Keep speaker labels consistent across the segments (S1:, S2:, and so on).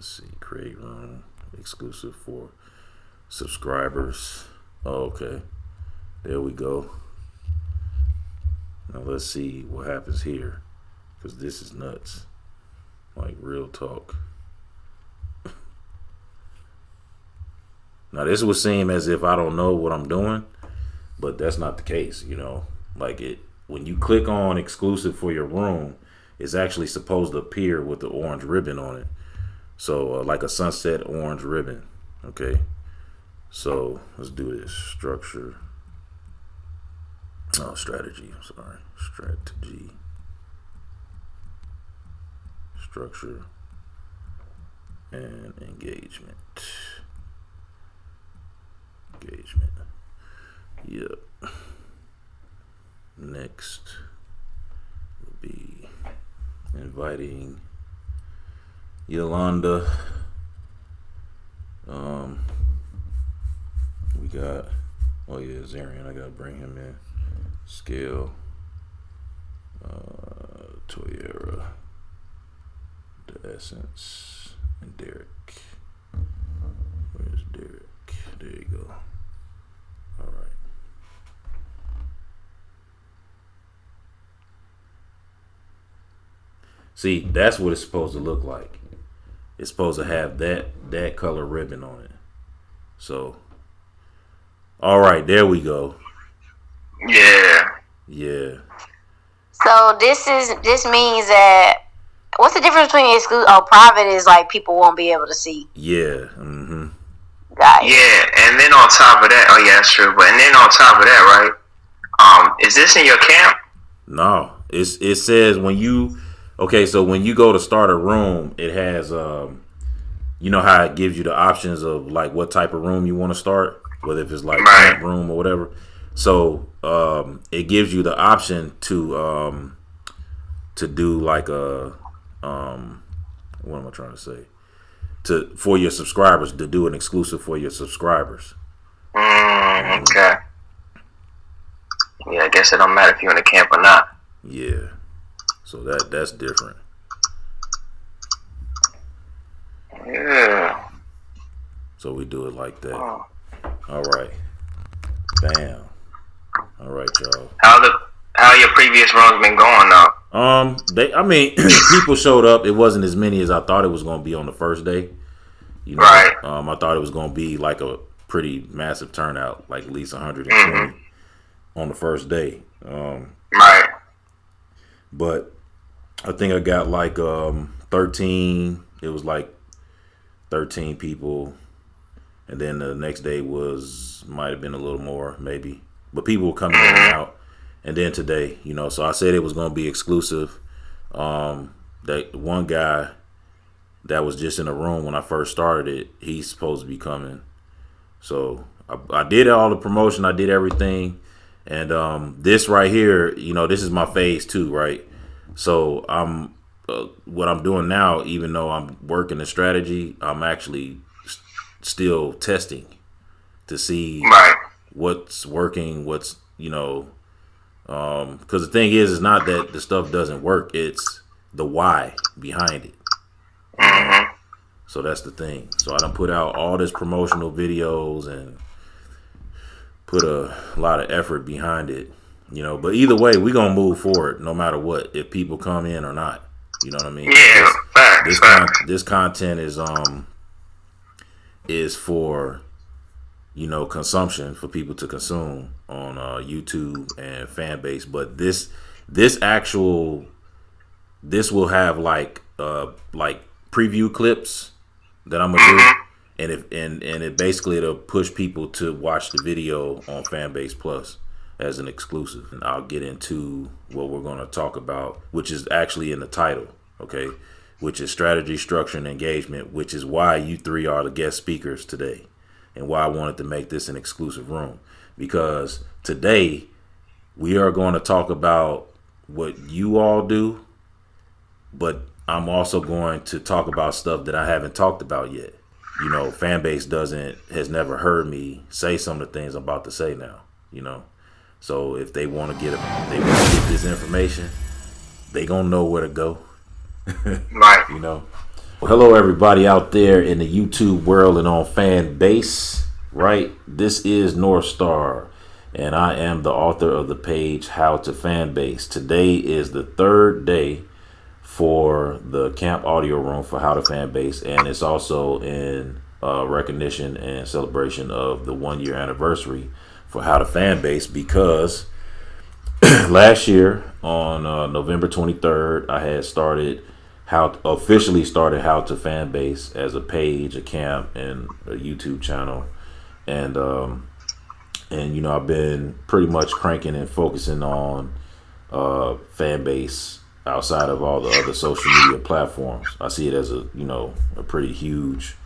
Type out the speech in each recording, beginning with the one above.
S1: Let's see. Create room exclusive for subscribers. Oh, okay. There we go. Now let's see what happens here, because this is nuts. Like real talk. Now this would seem as if I don't know what I'm doing, but that's not the case, you know. Like it, when you click on exclusive for your room, it's actually supposed to appear with the orange ribbon on it. So like a sunset orange ribbon. Okay. So let's do this. Structure. Oh, strategy. I'm sorry. Strategy. Structure and engagement. Engagement. Yep. Next will be inviting Yolanda. We got, oh yeah, Zarian. I gotta bring him in. Skell. Toyera. The Essence. And Derrick. Where's Derrick? There you go. All right. See, that's what it's supposed to look like. It's supposed to have that color ribbon on it. So, all right, there we go.
S2: Yeah.
S1: Yeah.
S3: So this means that, what's the difference between exclusive? Oh, private is like people won't be able to see.
S1: Yeah. Mm-hmm.
S3: Got it.
S2: Yeah, and then on top of that, oh yeah, that's true. But and then on top of that, right? Is this in your camp?
S1: No, it says when you, okay, so when you go to start a room, it has you know how it gives you the options of like what type of room you want to start, whether if it's like camp room or whatever. So it gives you the option to do like a what am I trying to say? For your subscribers, to do an exclusive for your subscribers.
S2: Okay. Yeah, I guess it don't matter if you're in the camp or not.
S1: Yeah. So that's different.
S2: Yeah.
S1: So we do it like that. Oh. All right. Bam. All right, y'all.
S2: How your previous runs been going though?
S1: I mean, people showed up. It wasn't as many as I thought it was going to be on the first day. You know,
S2: right.
S1: I thought it was going to be like a pretty massive turnout, like at least 120 on the first day.
S2: Right.
S1: But I think I got like 13. It was like 13 people, and then the next day might have been a little more, maybe. But people were coming in and out. And then today, you know, so I said it was going to be exclusive. That one guy that was just in the room when I first started it, he's supposed to be coming. So I did all the promotion. I did everything. And this right here, you know, this is my phase 2, right? So what I'm doing now, even though I'm working the strategy, I'm actually still testing to see what's working, what's, you know, because the thing is not that the stuff doesn't work, it's the why behind it. So that's the thing. So I done put out all this promotional videos and put a lot of effort behind it, you know. But either way, we gonna move forward no matter what, if people come in or not. You know what I mean?
S2: Yeah.
S1: This content is for, you know, consumption, for people to consume on YouTube and Fanbase. But this will have like preview clips that I'm gonna do, and it basically it'll push people to watch the video on Fanbase Plus as an exclusive. And I'll get into what we're gonna talk about, which is actually in the title, okay? Which is strategy, structure, and engagement, which is why you three are the guest speakers today. And why I wanted to make this an exclusive room, because today we are going to talk about what you all do, but I'm also going to talk about stuff that I haven't talked about yet. You know, Fanbase has never heard me say some of the things I'm about to say now, you know. So if they want to get this information, they gonna know where to go.
S2: Right.
S1: You know. Well, hello, everybody out there in the YouTube world and on fan base. Right, this is Northstar, and I am the author of the page How to Fanbase. Today is the third day for the camp audio room for How to Fanbase, and it's also in recognition and celebration of the 1 year anniversary for How to Fanbase, because last year on November 23rd, I had officially started How to Fanbase as a page, a camp, and a YouTube channel. And you know, I've been pretty much cranking and focusing on fan base outside of all the other social media platforms. I see it as a pretty huge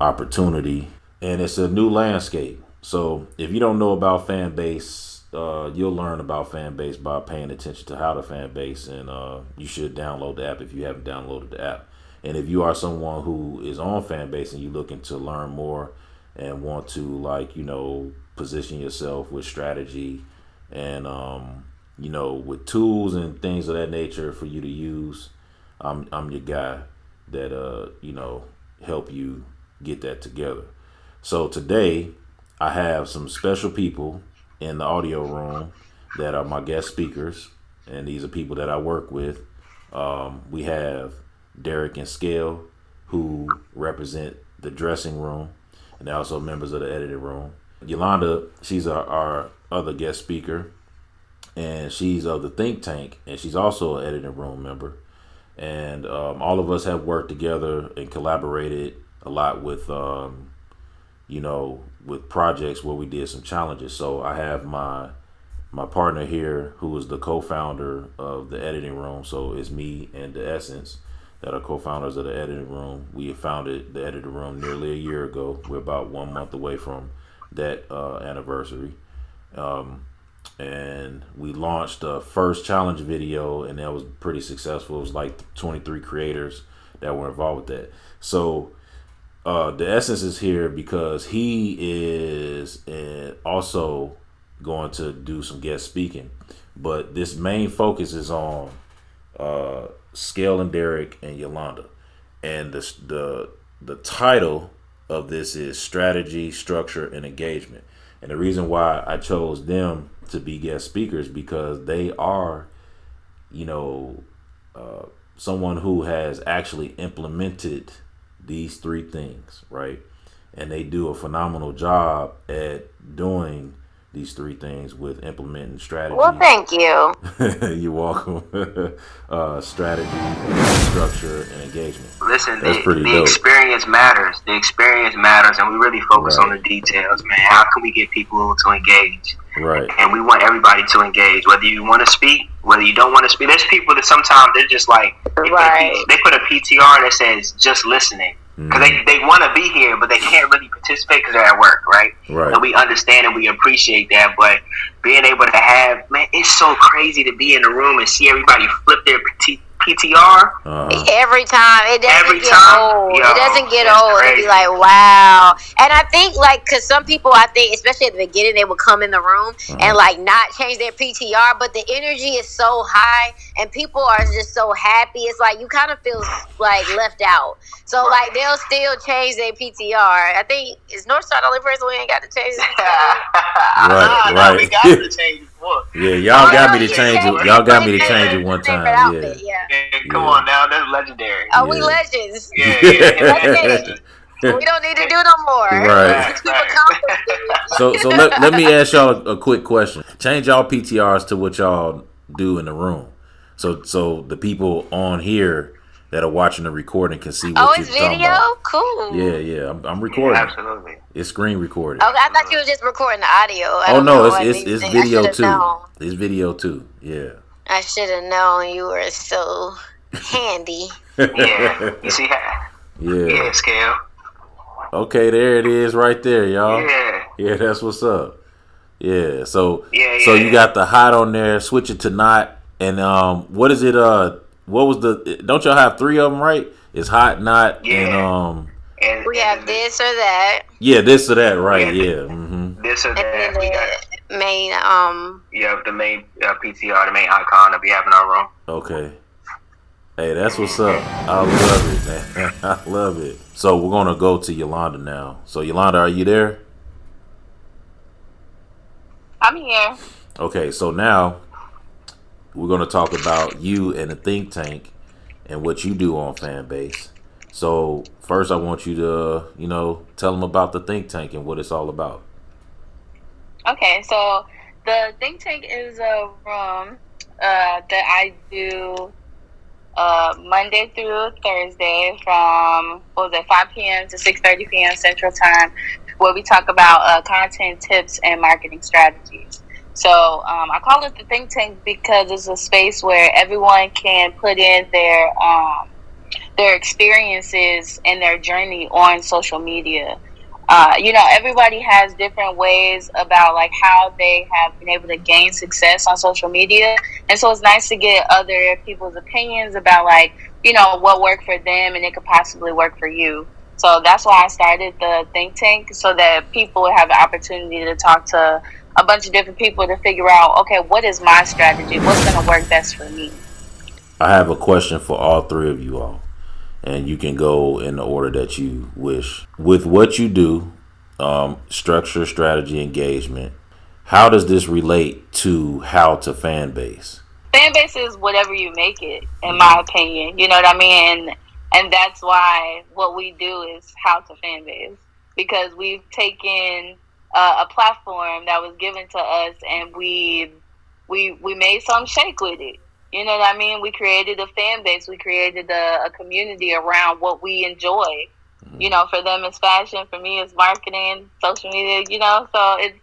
S1: opportunity, and it's a new landscape. So if you don't know about fan base, you'll learn about fan base by paying attention to How to Fan Base, and you should download the app if you haven't downloaded the app. And if you are someone who is on fan base and you're looking to learn more and want to position yourself with strategy and with tools and things of that nature for you to use, I'm your guy that help you get that together. So today I have some special people in the audio room that are my guest speakers, and these are people that I work with. We have Derrick and Skell, who represent the dressing room, and they're also members of the editing room. Yolanda, she's our other guest speaker, and she's of the think tank, and she's also an editing room member. And all of us have worked together and collaborated a lot with with projects where we did some challenges. So I have my partner here, who is the co-founder of the editing room. So it's me and The Essence that are co-founders of the editing room. We founded the editing room nearly a year ago. We're about 1 month away from that anniversary. And we launched the first challenge video, and that was pretty successful. It was like 23 creators that were involved with that. So The Essence is here because he is also going to do some guest speaking, but this main focus is on Skell and Derrick and Yolanda, and the title of this is Strategy, Structure, and Engagement. And the reason why I chose them to be guest speakers, because they are someone who has actually implemented these three things, right? And they do a phenomenal job at doing these three things with implementing strategy.
S3: Well, thank you.
S1: You're welcome. Strategy, structure, and engagement.
S2: Listen,
S1: That's pretty
S2: the
S1: dope.
S2: experience matters. The experience matters, and we really focus on the details, man. How can we get people to engage?
S1: Right.
S2: And we want everybody to engage, whether you want to speak, whether you don't want to speak. There's people that sometimes they're just like, they put a PTR that says just listening. Because they want to be here, but they can't really participate because they're at work, right?
S1: Right.
S2: And we understand and we appreciate that. But being able to have, man, it's so crazy to be in the room and see everybody flip their PTR.
S3: Every time. It doesn't get old.
S2: Yo,
S3: it doesn't get old.
S2: Crazy.
S3: It'd be like, wow. And I think, because some people, I think, especially at the beginning, they would come in the room and, not change their PTR. But the energy is so high and people are just so happy. It's like you kind of feel, left out. So, they'll still change their PTR. I think, is Northstar the only person we ain't got to change his PTR?
S1: Right.
S2: We got to change it.
S1: Yeah, y'all got me to change it. Y'all got me to change it one time.
S3: Yeah.
S2: Come on now, that's legendary.
S3: Oh, we legends.
S2: Yeah.
S3: We don't need to do no more.
S1: Right. So let me ask y'all a quick question. Change y'all PTRs to what y'all do in the room, so the people on here that are watching the recording can see what you're talking about.
S3: Oh, it's video? Cool.
S1: Yeah. I'm recording.
S2: Yeah, absolutely.
S1: It's screen recorded.
S3: Okay, I thought you were just recording the audio.
S1: It's video too. It's video too. Yeah.
S3: I should have known you were so handy.
S2: Yeah. You see how? Yeah, Skell.
S1: Okay, there it is right there, y'all.
S2: Yeah.
S1: Yeah, that's what's up. Yeah. So you got the hot on there, switch it to not, and what is it? What was the? Don't y'all have three of them, right? It's hot, not, and
S3: we have this or that.
S1: Yeah, this or that, right? Yeah.
S2: This or that.
S3: And then
S2: we got
S3: main
S2: the main PTR, the main icon that we have in our room.
S1: Okay. Hey, that's what's up. I love it, man. I love it. So we're gonna go to Yolanda now. So Yolanda, are you there?
S4: I'm here.
S1: Okay, so now we're gonna talk about you and the think tank and what you do on Fanbase. So first, I want you to, tell them about the think tank and what it's all about.
S4: Okay, so the think tank is a room that I do Monday through Thursday from 5 p.m. to 6:30 p.m. Central Time, where we talk about content tips and marketing strategies. So I call it the think tank because it's a space where everyone can put in their experiences and their journey on social media. Everybody has different ways about like how they have been able to gain success on social media, and so it's nice to get other people's opinions about like what worked for them, and it could possibly work for you. So that's why I started the think tank, so that people would have the opportunity to talk to a bunch of different people to figure out, okay, what is my strategy? What's going to work best for me?
S1: I have a question for all three of you all, and you can go in the order that you wish. With what you do, structure, strategy, engagement, how does this relate to how to fan base?
S4: Fan base is whatever you make it, in my opinion. You know what I mean? And that's why what we do is how to fan base, because we've taken a platform that was given to us, and we made some shake with it. You know what I mean? We created a fan base. We created a community around what we enjoy. For them it's fashion, for me it's marketing, social media. So it's.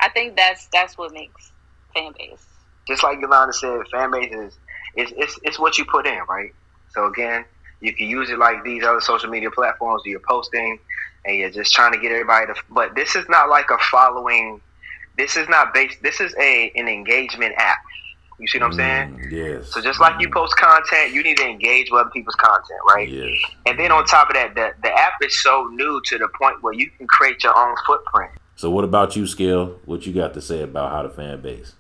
S4: I think that's what makes fan base.
S2: Just like Yolanda said, fan base it's what you put in, right? So again, you can use it like these other social media platforms where you're posting and you're just trying to get everybody to. But this is not like a following. This is not based. This is an engagement app. You see what I'm saying?
S1: Yes.
S2: So just like you post content, you need to engage with other people's content, right?
S1: Yes.
S2: And then on top of that, the app is so new to the point where you can create your own footprint.
S1: So what about you, Skell? What you got to say about how to fan base?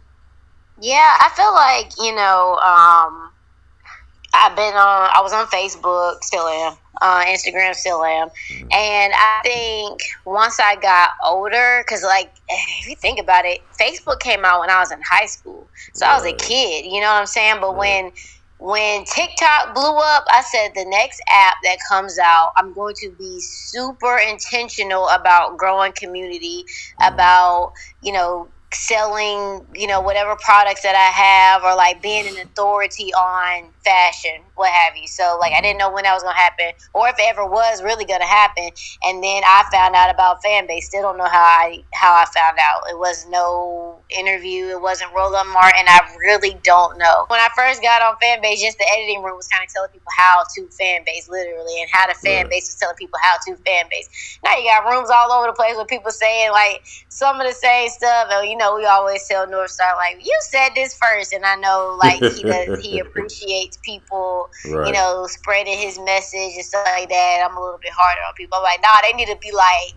S3: Yeah, I feel like, I was on Facebook, still am, Instagram, still am. And I think once I got older, because, like, if you think about it, Facebook came out when I was in high school. So I was a kid, you know what I'm saying? But when TikTok blew up, I said the next app that comes out, I'm going to be super intentional about growing community, about, selling, whatever products that I have, or like being an authority on fashion, what have you. So like I didn't know when that was gonna happen, or if it ever was really gonna happen. And then I found out about Fanbase. Still don't know how I found out. It was no interview, it wasn't roll up Martin. I really don't know. When I first got on Fanbase, just the editing room was kind of telling people how to Fanbase, literally, and how to Fanbase was telling people how to Fanbase. Now you got rooms all over the place with people saying like some of the same stuff. And we always tell Northstar, like, you said this first. And I know, like, he appreciates people, spreading his message and stuff like that. I'm a little bit harder on people. I'm like, nah, they need to be like,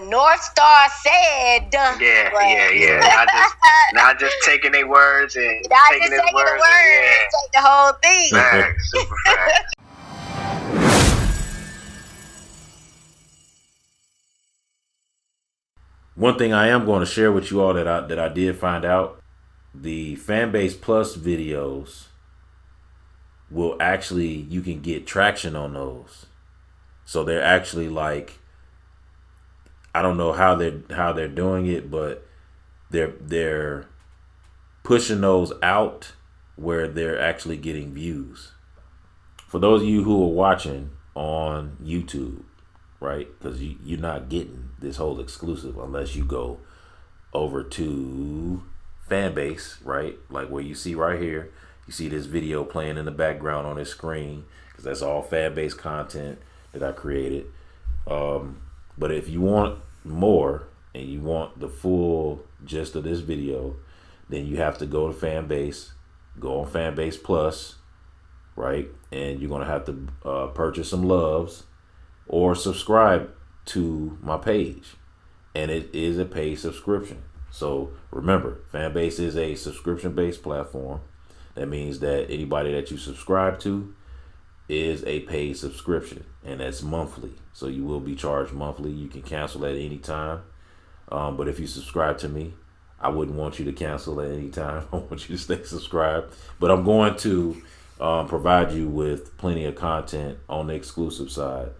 S3: Northstar said.
S2: Yeah. Not just taking their words and
S3: taking the words. Take the whole thing.
S2: Facts, super facts.
S1: One thing I am going to share with you all that I did find out, the Fanbase Plus videos will actually, you can get traction on those. So they're actually like, I don't know how they're doing it, but they're pushing those out where they're actually getting views. For those of you who are watching on YouTube, right? Because you're not getting this whole exclusive unless you go over to Fanbase, right? Like where you see right here, you see this video playing in the background on this screen, because that's all Fanbase content that I created. But if you want more and you want the full gist of this video, then you have to go to Fanbase, go on Fanbase Plus, right? And you're gonna have to purchase some loves or subscribe to my page, and it is a paid subscription. So remember, Fanbase is a subscription-based platform. That means that anybody that you subscribe to is a paid subscription, and that's monthly. So you will be charged monthly. You can cancel at any time. But if you subscribe to me, I wouldn't want you to cancel at any time. I want you to stay subscribed. But I'm going to provide you with plenty of content on the exclusive side.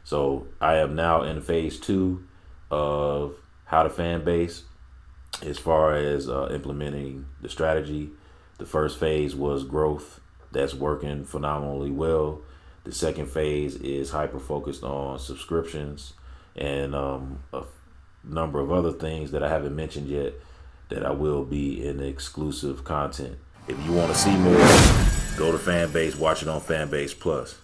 S1: So I am now in phase 2 of how to fan base as far as implementing the strategy. The first phase was growth. That's working phenomenally well. The second phase is hyper focused on subscriptions and a number of other things that I haven't mentioned yet that I will be in exclusive content. If you want to see more, go to Fanbase, watch it on Fanbase Plus.